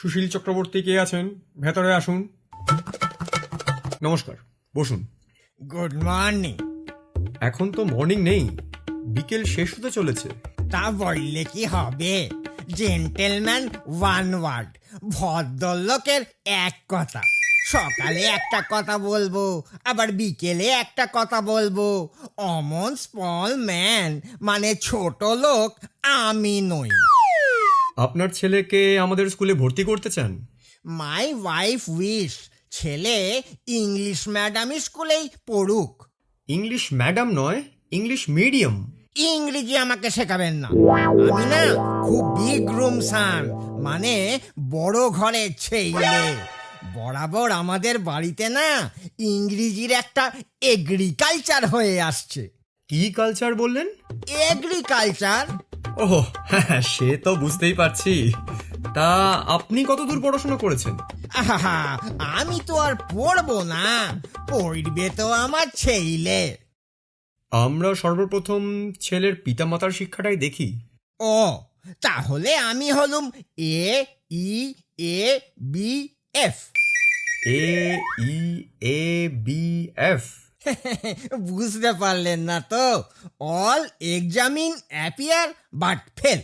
সুশীল চক্রবর্তী কে আছেন? ভেতরে আসুন। নমস্কার, বসুন। Good morning. এখন তো মর্নিং নেই, বিকেল শেষ হতে চলেছে। তা বললে কি হবে? জেন্টেলম্যান ওয়ান ওয়ার্ড, ভদ্রলোকের এক কথা। সকালে একটা কথা বলবো, আবার বিকেলে একটা কথা বলবো। অমন স্মল ম্যান মানে ছোট লোক আমি নই। আপনার ছেলেকে আমাদের স্কুলে ভর্তি করতে চান? মাই ওয়াইফ উইশ ছেলে ইংলিশ ম্যাডাম স্কুলেই পড়ুক। ইংলিশ ম্যাডাম নয়, ইংলিশ মিডিয়াম। ইংরেজি আমাকে শেখাবেন না। আমি না খুব বিগ রুম সান, মানে বড় ঘরের ছেলে। বরাবর আমাদের বাড়িতে না ইংরেজির একটা এগ্রিকালচার হয়ে আসছে। কি কালচার বললেন? এগ্রিকালচার। ওহ হ্যাঁ, সে তো বুঝতেই পারছি। তা আপনি কতদূর পড়াশোনা করেছেন? আহা, আমি তো আর পড়বো না, পড়বে তো আমার ছেলে। আমরা সর্বপ্রথম ছেলের পিতামাতার শিক্ষাটাই দেখি। ও, তাহলে আমি হলুম এ ই A B F. A E A B F. বুঝতে পারলেন না তো? All examine appear but fail.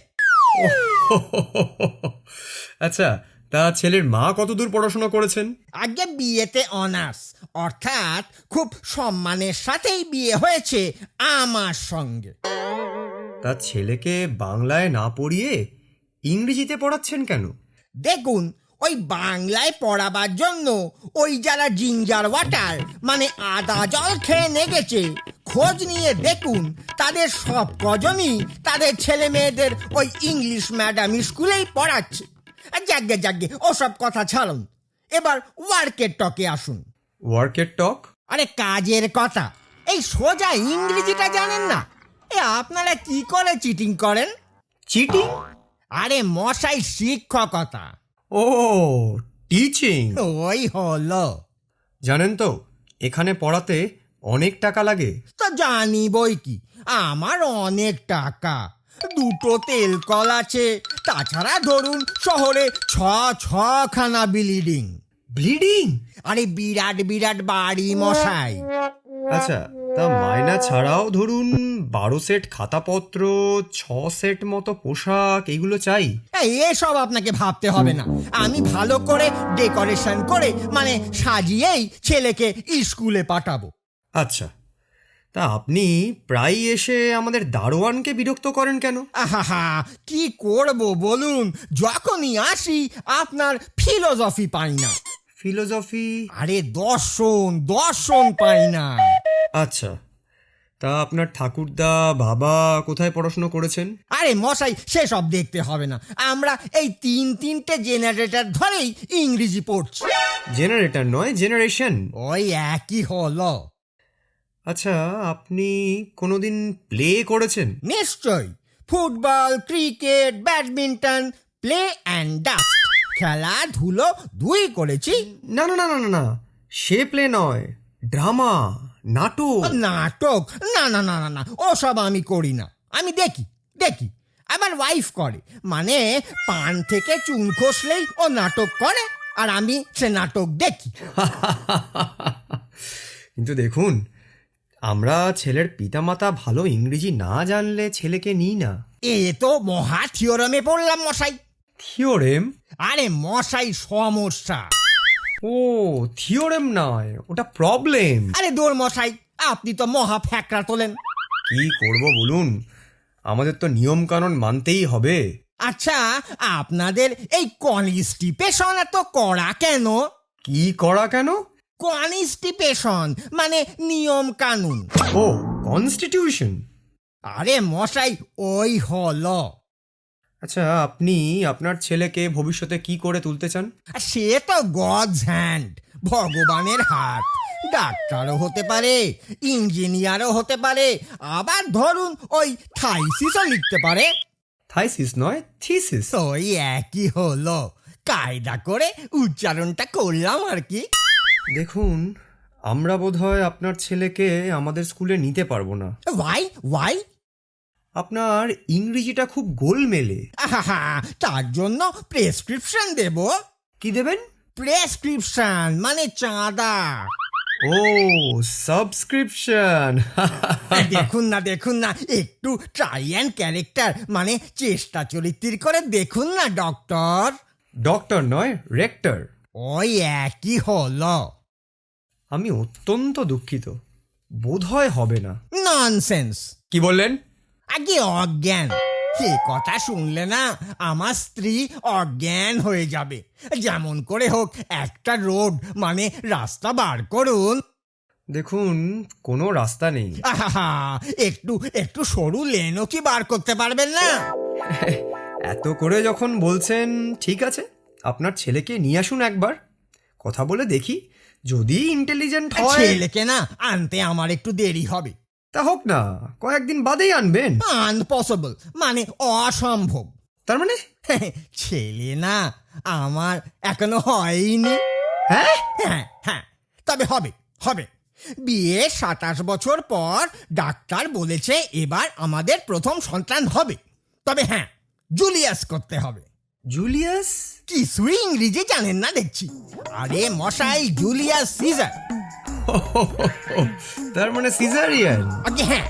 আচ্ছা, তা ছেলের মা কতদূর পড়াশোনা করেছেন? আগে বিয়েতে অনার্স, অর্থাৎ খুব সম্মানের সাথেই বিয়ে হয়েছে আমার সঙ্গে। তা ছেলেকে বাংলায় না পড়িয়ে ইংরেজিতে পড়াচ্ছেন কেন? দেখুন, ওই বাংলায় পড়াবার জন্য ওই যারা জিঞ্জার ওয়াটার মানে আদা জল খেয়ে নেগেছে, খোঁজ নিয়ে দেখুন তাদের সব কজনই তাদের ছেলে মেয়েদের ওই ইংলিশ ম্যাডাম স্কুলেই পড়াচ্ছে। যাগ্গে যাগ্গে ওসব কথা ছাড়ুন, এবার ওয়ার্কের টকে আসুন। ওয়ার্কের টক? আরে কাজের কথা। এই সোজা ইংরেজিটা জানেন না? আপনারা কি করে চিটিং করেন? চিটিং? আরে মশাই, শিক্ষকতা। ও, টিচিং। ওই হলো। জানেন তো, এখানে পড়াতে অনেক টাকা লাগে। তো জানি বই কি, আমার অনেক টাকা। দুটো তেল কল আছে, তাছাড়া ধরুন শহরে ছখানা বিল্ডিং। ব্লিডিং? আরে বিরাট বিরাট বাড়ি মশাই। আচ্ছা, তা মায়না ছাড়াও ধরুন 12 সেট খাতাপত্র, 6 সেট মতো পোশাক, এগুলো চাই। এসব আপনাকে ভাবতে হবে না। আমি ভালো করে ডেকোরেশন করে মানে সাজিয়েই ছেলেকে স্কুলে পাঠাবো। আচ্ছা, তা আপনি প্রায় এসে আমাদের দারোয়ানকে বিরক্ত করেন কেন? আহা, কি করব বলুন, যখনই আসি আপনার ফিলোসফি পাই না। ফিলোসফি? আরে দর্শন দর্শন পাই না। আচ্ছা, তা আপনার ঠাকুরদা বাবা কোথায় পড়াশোনা করেছেন? আরে মশাই, সেসব দেখতে হবে না। আমরা এই তিনটে জেনারেটর ধরেই ইংরেজি পড়ছি। জেনারেটর নয়, জেনারেশন। ওই একই হলো। আচ্ছা, আপনি কোনোদিন প্লে করেছেন? নিশ্চয়, football, cricket, badminton, play and dust, খেলাধুলো দুই করেছি। না না না না না না, সে প্লে নয়, ড্রামা, নাটক। নাটক? না না না না না, ওসব আমি করি না। আমি দেখি দেখি, আমার ওয়াইফ করে, মানে পান থেকে চুন খসলেই ও নাটক করে, আর আমি সে নাটক দেখি। কিন্তু দেখুন, আমরা ছেলের পিতামাতা ভালো ইংরেজি না জানলে ছেলেকে নিই না। এ তো মহা থিওরামে পড়লাম মশাই। থিওরেম? আরে মশাই, সমস্যা। ও, থিওরেম নয়, ওটা প্রবলেম। আরে দূর মশাই, আপনি তো মহা ফ্যাকড়া তোলেন। কি করব বলুন, আমাদের তো নিয়ম কানুন মানতেই হবে। আচ্ছা, আপনাদের এই কনস্টিপেশন এত কড়া কেন? কি করা কেন? কনস্টিপেশন মানে নিয়ম কানুন। ও, কনস্টিটিউশন। আরে মশাই, ওই হলো। আচ্ছা, আপনি আপনার ছেলেকে ভবিষ্যতে কি করে তুলতে চান? সে তো গডস হ্যান্ড, ভগবানের হাত। ডাক্তারও হতে পারে, ইঞ্জিনিয়ারও হতে পারে, আবার ধরুন ওই থাইসিসও লিখতে পারে। থাইসিস নয়, থিসিস। ওই একই হলো, কায়দা করে উচ্চারণটা করলাম আর কি। দেখুন, আমরা বোধহয় আপনার ছেলেকে আমাদের স্কুলে নিতে পারবো না। Why why? আপনার ইংরেজিটা খুব গোলমেলে। আহা, তার জন্য প্রেসক্রিপশন দেব? কি দেবেন? প্রেসক্রিপশন মানে চাঁদা। ও, সাবস্ক্রিপশন। দেখুন না একটু ট্রাই অ্যান্ড ক্যারেক্টার মানে চেষ্টা চরিত্র করে দেখুন না ডক্টর। ডক্টর নয়, রেক্টর। ওই একই হলো। আমি অত্যন্ত দুঃখিত, বোধহয় হবে না। ননসেন্স। কি বললেন? আগে অজ্ঞান। এ কথা শুনলে না আমার স্ত্রী অজ্ঞান হয়ে যাবে। যেমন করে হোক একটা রোড মানে রাস্তা বার করুন। দেখুন, কোনো রাস্তা নেই। আহা, একটু একটু সরু লেনও কি বার করতে পারবেন না? এত করে যখন বলছেন, ঠিক আছে, আপনার ছেলেকে নিয়ে আসুন একবার, কথা বলে দেখি, যদি ইন্টেলিজেন্ট হয়। ছেলেকে না আনতে আমার একটু দেরি হবে। তা হোক না, কয়েকদিন বাদেই আনবেন। আনপসিবল মানে অসম্ভব। তার মানে? ছেলে না আমার এখনো হয়নি। হ্যাঁ? হ্যাঁ, তবে হবে হবে। বিয়ে 27 বছর পর ডাক্তার বলেছে এবার আমাদের প্রথম সন্তান হবে। তবে হ্যাঁ, জুলিয়াস করতে হবে। জুলিয়াস? কিছুই ইংরেজি জানেন না দেখছি। আরে মশাই, জুলিয়াস সিজার। তার মানে সিজারিয়ান? আগে হ্যাঁ,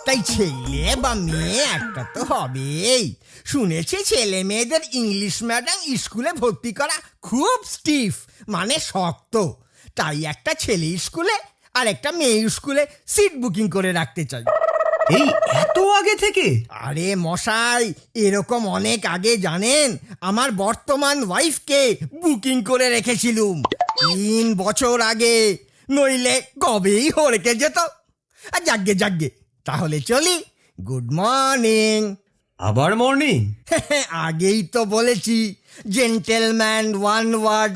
তাই ছেলে বা মেয়ে একটা তো হবেই। শুনেছি ছেলে মেয়েদের ইংলিশ ম্যাডাম স্কুলে ভর্তি করা খুব স্টিফ মানে শক্ত। তাই একটা ছেলে স্কুলে আর একটা মেয়ে স্কুলে সিট বুকিং করে রাখতে চাই। এই এত আগে থেকে? আরে মশাই, এরকম অনেক আগে জানেন আমার বর্তমান ওয়াইফকে বুকিং করে রেখেছিলুম 3 বছর আগে, নইলে কবেই হড়কে যেত। আর যাগ্গে তাহলে চলি। Good morning. আবার মর্নিং? আগেই তো বলেছি জেন্টেলম্যান ওয়ান ওয়ার্ড।